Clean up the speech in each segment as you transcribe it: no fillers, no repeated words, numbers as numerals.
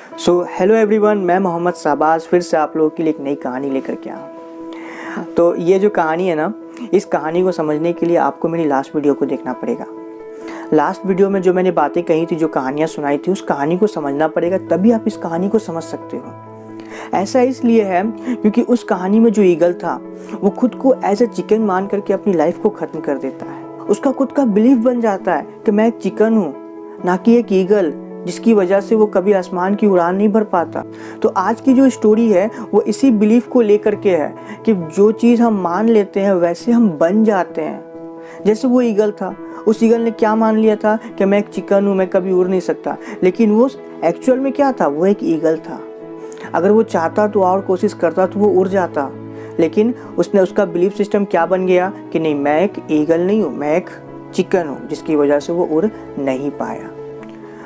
Hello everyone, मैं मोहम्मद शाहबाज फिर से आप लोगों के लिए एक नई कहानी लेकर के आया। तो ये जो कहानी है ना, इस कहानी को समझने के लिए आपको मेरी लास्ट वीडियो को देखना पड़ेगा। लास्ट वीडियो में जो मैंने बातें कही थी, जो कहानियाँ सुनाई थी, उस कहानी को समझना पड़ेगा, तभी आप इस कहानी को समझ सकते हो। ऐसा इसलिए है क्योंकि उस कहानी में जो ईगल था वो खुद को एज ए चिकन मान करके अपनी लाइफ को ख़त्म कर देता है। उसका खुद का बिलीफ बन जाता है कि मैं एक चिकन हूँ, ना कि एक ईगल, जिसकी वजह से वो कभी आसमान की उड़ान नहीं भर पाता। तो आज की जो स्टोरी है वो इसी बिलीफ को लेकर के है कि जो चीज़ हम मान लेते हैं वैसे हम बन जाते हैं। जैसे वो ईगल था, उस ईगल ने क्या मान लिया था कि मैं एक चिकन हूँ, मैं कभी उड़ नहीं सकता, लेकिन वो एक्चुअल में क्या था, वो एक ईगल था। अगर वो चाहता तो और कोशिश करता तो वो उड़ जाता, लेकिन उसका बिलीफ सिस्टम क्या बन गया कि नहीं, मैं एक ईगल नहीं हूँ, मैं एक चिकन हूँ, जिसकी वजह से वो उड़ नहीं पाया।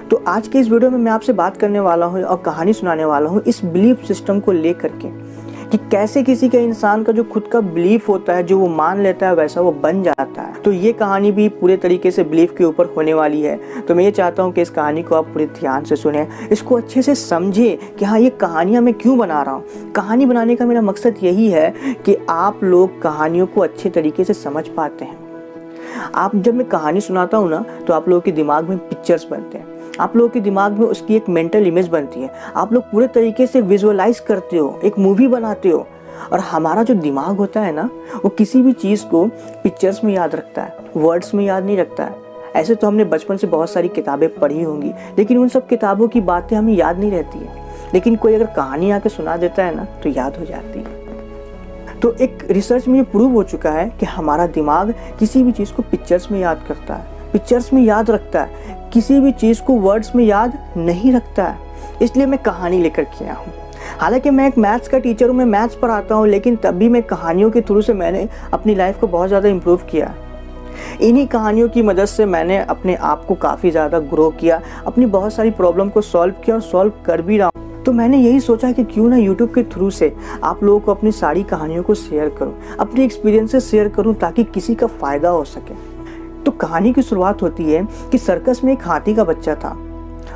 तो आज के इस वीडियो में मैं आपसे बात करने वाला हूँ और कहानी सुनाने वाला हूँ इस बिलीफ सिस्टम को लेकर के कि कैसे किसी का इंसान का जो खुद का बिलीफ होता है, जो वो मान लेता है वैसा वो बन जाता है। तो ये कहानी भी पूरे तरीके से बिलीफ के ऊपर होने वाली है। तो मैं ये चाहता हूँ कि इस कहानी को आप पूरे ध्यान से सुने, इसको अच्छे से समझे कि हाँ, ये कहानियाँ मैं क्यों बना रहा हूँ। कहानी बनाने का मेरा मकसद यही है कि आप लोग कहानियों को अच्छे तरीके से समझ पाते हैं। जब मैं कहानी सुनाता हूँ ना, तो आप लोगों के दिमाग में पिक्चर्स बनते हैं, आप लोगों के दिमाग में उसकी एक मेंटल इमेज बनती है, आप लोग पूरे तरीके से विजुअलाइज करते हो, एक मूवी बनाते हो। और हमारा जो दिमाग होता है ना, वो किसी भी चीज़ को पिक्चर्स में याद रखता है, वर्ड्स में याद नहीं रखता है। ऐसे तो हमने बचपन से बहुत सारी किताबें पढ़ी होंगी, लेकिन उन सब किताबों की बातें हमें याद नहीं रहती है, लेकिन कोई अगर कहानी आके सुना देता है ना, तो याद हो जाती है। तो एक रिसर्च में ये प्रूव हो चुका है कि हमारा दिमाग किसी भी चीज़ को पिक्चर्स में याद करता है, पिक्चर्स में याद रखता है, किसी भी चीज़ को वर्ड्स में याद नहीं रखता है। इसलिए मैं कहानी लेकर के आया हूँ। हालांकि मैं एक मैथ्स का टीचर हूँ, मैं मैथ्स पढ़ाता हूँ, लेकिन तब भी मैं कहानियों के थ्रू से मैंने अपनी लाइफ को बहुत ज़्यादा इम्प्रूव किया। इन्हीं कहानियों की मदद से मैंने अपने आप को काफ़ी ज़्यादा ग्रो किया, अपनी बहुत सारी प्रॉब्लम को सॉल्व किया और सॉल्व कर भी रहा हूँ। तो मैंने यही सोचा कि क्यों ना यूट्यूब के थ्रू से आप लोगों को अपनी सारी कहानियों को शेयर करूँ, अपनी एक्सपीरियंसेस शेयर करूँ, ताकि किसी का फ़ायदा हो सके। तो कहानी की शुरुआत होती है कि सर्कस में एक हाथी का बच्चा था,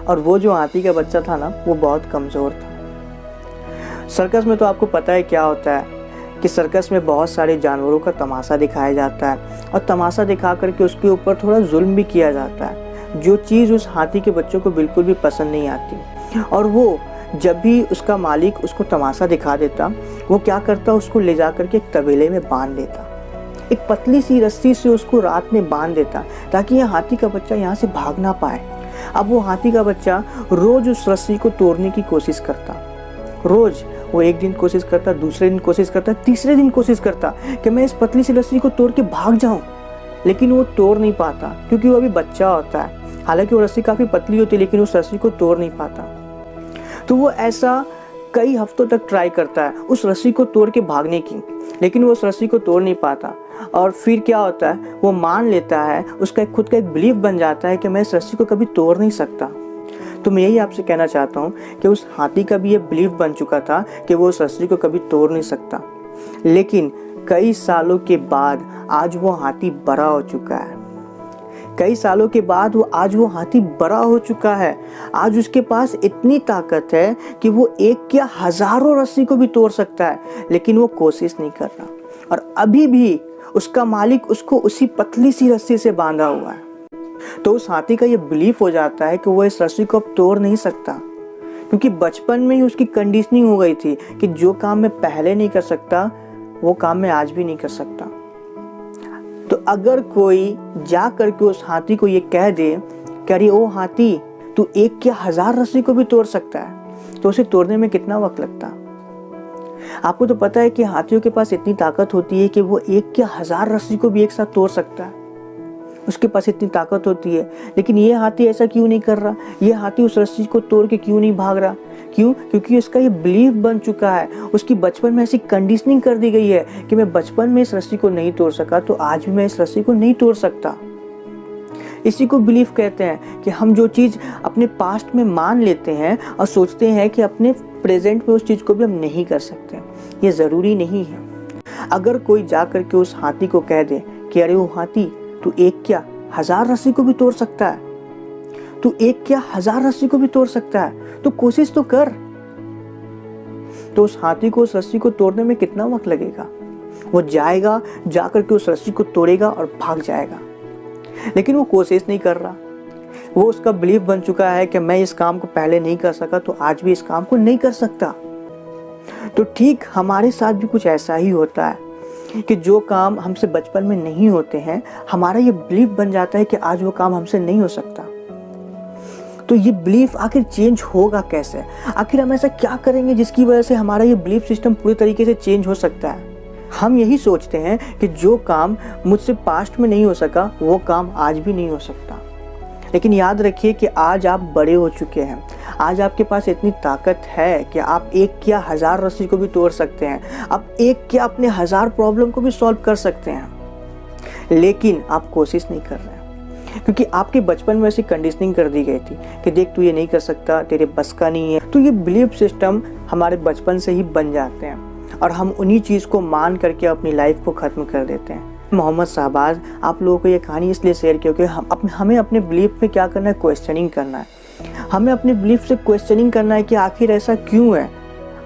और वो जो हाथी का बच्चा था ना, वो बहुत कमज़ोर था। सर्कस में तो आपको पता है क्या होता है कि सर्कस में बहुत सारे जानवरों का तमाशा दिखाया जाता है, और तमाशा दिखा करके उसके ऊपर थोड़ा जुल्म भी किया जाता है, जो चीज़ उस हाथी के बच्चों को बिल्कुल भी पसंद नहीं आती। और वो जब भी उसका मालिक उसको तमाशा दिखा देता, वो क्या करता, उसको ले जा करके एक तबेले में बांध देता, एक पतली सी रस्सी से उसको रात में बांध देता, ताकि यह हाथी का बच्चा यहाँ से भाग ना पाए। अब वो हाथी का बच्चा रोज उस रस्सी को तोड़ने की कोशिश करता, रोज वो एक दिन कोशिश करता, दूसरे दिन कोशिश करता, तीसरे दिन कोशिश करता कि मैं इस पतली सी रस्सी को तोड़ के भाग जाऊं, लेकिन वो तोड़ नहीं पाता, क्योंकि वो अभी बच्चा होता है। हालांकि वो रस्सी काफ़ी पतली होती है, लेकिन उस रस्सी को तोड़ नहीं पाता। तो वो ऐसा कई हफ्तों तक ट्राई करता है उस रस्सी को तोड़ के भागने की, लेकिन वो उस रस्सी को तोड़ नहीं पाता। और फिर क्या होता है, वो मान लेता है, उसका खुद का एक बिलीफ बन जाता है कि मैं इस रस्सी को कभी तोड़ नहीं सकता। तो मैं यही आपसे कहना चाहता हूँ कि उस हाथी का भी ये बिलीफ बन चुका था कि वो उस रस्सी को कभी तोड़ नहीं सकता। लेकिन कई सालों के बाद आज वो हाथी बड़ा हो चुका है, कई सालों के बाद आज वो हाथी बड़ा हो चुका है। आज उसके पास इतनी ताकत है कि वो एक क्या हजारों रस्सी को भी तोड़ सकता है, लेकिन वो कोशिश नहीं कर रहा। और अभी भी उसका मालिक उसको उसी पतली सी रस्सी से बांधा हुआ है। तो उस हाथी का ये बिलीफ हो जाता है कि वो इस रस्सी को अब तोड़ नहीं सकता, क्योंकि बचपन में ही उसकी कंडीशनिंग हो गई थी कि जो काम मैं पहले नहीं कर सकता, वो काम मैं आज भी नहीं कर सकता। तो अगर कोई जा करके उस हाथी को ये कह दे कि अरे ओ हाथी, तू एक क्या हजार रस्सी को भी तोड़ सकता है, तो उसे तोड़ने में कितना वक्त लगता। आपको तो पता है कि हाथियों के पास इतनी ताकत होती है कि वो एक क्या हजार रस्सी को भी एक साथ तोड़ सकता है, उसके पास इतनी ताकत होती है। लेकिन ये हाथी ऐसा क्यों नहीं कर रहा, ये हाथी उस रस्सी को तोड़ के क्यों नहीं भाग रहा? क्यों? क्योंकि उसका ये बिलीफ बन चुका है, उसकी बचपन में ऐसी कंडीशनिंग कर दी गई है कि मैं बचपन में इस रस्सी को नहीं तोड़ सका, तो आज भी मैं इस रस्सी को नहीं तोड़ सकता। इसी को बिलीफ कहते हैं कि हम जो चीज़ अपने पास्ट में मान लेते हैं और सोचते हैं कि अपने प्रेजेंट में उस चीज़ को भी हम नहीं कर सकते। ये ज़रूरी नहीं है। अगर कोई जा कर के उस हाथी को कह दे कि अरे वो हाथी, तू एक क्या हजार रस्सी को भी तोड़ सकता है, तू एक क्या 1000 रस्सी को भी तोड़ सकता है, तो कोशिश तो कर। तो उस हाथी को उस रस्सी को तोड़ने में कितना वक्त लगेगा? वो जाएगा, जाकर के उस रस्सी को तोड़ेगा और भाग जाएगा। लेकिन वो कोशिश नहीं कर रहा। वो उसका बिलीफ बन चुका है कि मैं इस काम को पहले नहीं कर सका तो आज भी इस काम को नहीं कर सकता। तो ठीक हमारे साथ भी कुछ ऐसा ही होता है कि जो काम हमसे बचपन में नहीं होते हैं, हमारा ये बिलीफ बन जाता है कि आज वो काम हमसे नहीं हो सकता। तो ये बिलीफ आखिर चेंज होगा कैसे? आखिर हम ऐसा क्या करेंगे जिसकी वजह से हमारा ये बिलीफ सिस्टम पूरी तरीके से चेंज हो सकता है? हम यही सोचते हैं कि जो काम मुझसे पास्ट में नहीं हो सका वो काम आज भी नहीं हो सकता। लेकिन याद रखिए कि आज आप बड़े हो चुके हैं। आज आपके पास इतनी ताकत है कि आप एक क्या 1000 रस्सी को भी तोड़ सकते हैं। आप एक क्या अपने 1000 प्रॉब्लम को भी सॉल्व कर सकते हैं। लेकिन आप कोशिश नहीं कर रहे हैं क्योंकि आपके बचपन में ऐसी कंडीशनिंग कर दी गई थी कि देख तू ये नहीं कर सकता, तेरे बस का नहीं है। तो ये बिलीफ सिस्टम हमारे बचपन से ही बन जाते हैं और हम उन्हीं चीज़ को मान करके अपनी लाइफ को ख़त्म कर देते हैं। मोहम्मद शहबाज आप लोगों को ये कहानी इसलिए शेयर की क्योंकि हमें अपने बिलीफ में क्या करना है, क्वेश्चनिंग करना है। हमें अपने बिलीफ से क्वेश्चनिंग करना है कि आखिर ऐसा क्यों है।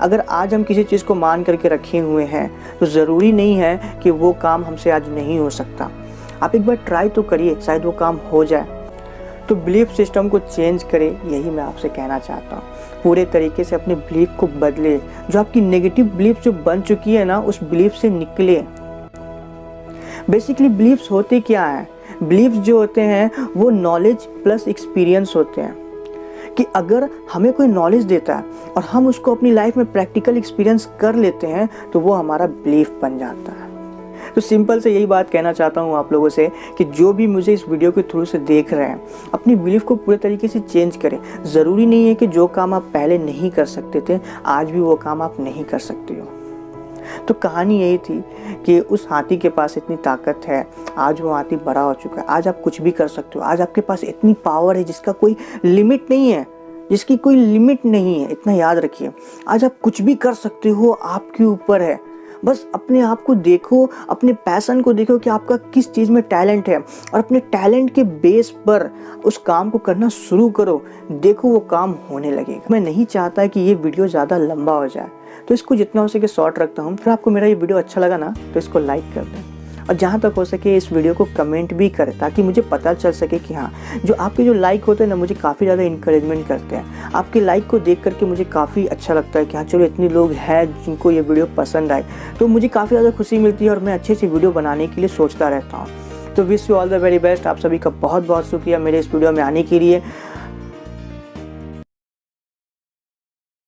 अगर आज हम किसी चीज़ को मान करके रखे हुए हैं तो ज़रूरी नहीं है कि वो काम हमसे आज नहीं हो सकता। आप एक बार ट्राई तो करिए, शायद वो काम हो जाए। तो बिलीफ सिस्टम को चेंज करें, यही मैं आपसे कहना चाहता हूँ। पूरे तरीके से अपने बिलीफ को बदले। जो आपकी नेगेटिव बिलीफ जो बन चुकी है ना, उस बिलीफ से निकले। बेसिकली बिलीफ्स होते क्या हैं? बिलीफ्स जो होते हैं वो नॉलेज प्लस एक्सपीरियंस होते हैं। कि अगर हमें कोई नॉलेज देता है और हम उसको अपनी लाइफ में प्रैक्टिकल एक्सपीरियंस कर लेते हैं तो वो हमारा बिलीफ बन जाता है। तो सिंपल से यही बात कहना चाहता हूँ आप लोगों से कि जो भी मुझे इस वीडियो के थ्रू से देख रहे हैं, अपनी बिलीफ को पूरे तरीके से चेंज करें। ज़रूरी नहीं है कि जो काम आप पहले नहीं कर सकते थे आज भी वो काम आप नहीं कर सकते हो। तो कहानी यही थी कि उस हाथी के पास इतनी ताकत है, आज वो हाथी बड़ा हो चुका है। आज आप कुछ भी कर सकते हो। आज आपके पास इतनी पावर है जिसका कोई लिमिट नहीं है, जिसकी कोई लिमिट नहीं है। इतना याद रखिए, आज आप कुछ भी कर सकते हो, आपके ऊपर है। बस अपने आप को देखो, अपने पैशन को देखो कि आपका किस चीज़ में टैलेंट है और अपने टैलेंट के बेस पर उस काम को करना शुरू करो। देखो वो काम होने लगेगा। मैं नहीं चाहता कि ये वीडियो ज़्यादा लंबा हो जाए, तो इसको जितना हो सके शॉर्ट रखता हूँ। फिर आपको मेरा ये वीडियो अच्छा लगा ना तो इसको लाइक कर दें और जहाँ तक हो सके इस वीडियो को कमेंट भी करें ताकि मुझे पता चल सके कि हाँ, जो आपके जो लाइक होते हैं ना, मुझे काफ़ी ज़्यादा इंकरेजमेंट करते हैं। आपके लाइक को देख करके मुझे काफ़ी अच्छा लगता है कि हाँ चलो इतने लोग हैं जिनको ये वीडियो पसंद आए, तो मुझे काफ़ी ज़्यादा खुशी मिलती है और मैं अच्छी वीडियो बनाने के लिए सोचता रहता हूँ। तो wish you all the very best. आप सभी का बहुत बहुत शुक्रिया मेरे इस वीडियो में आने के लिए।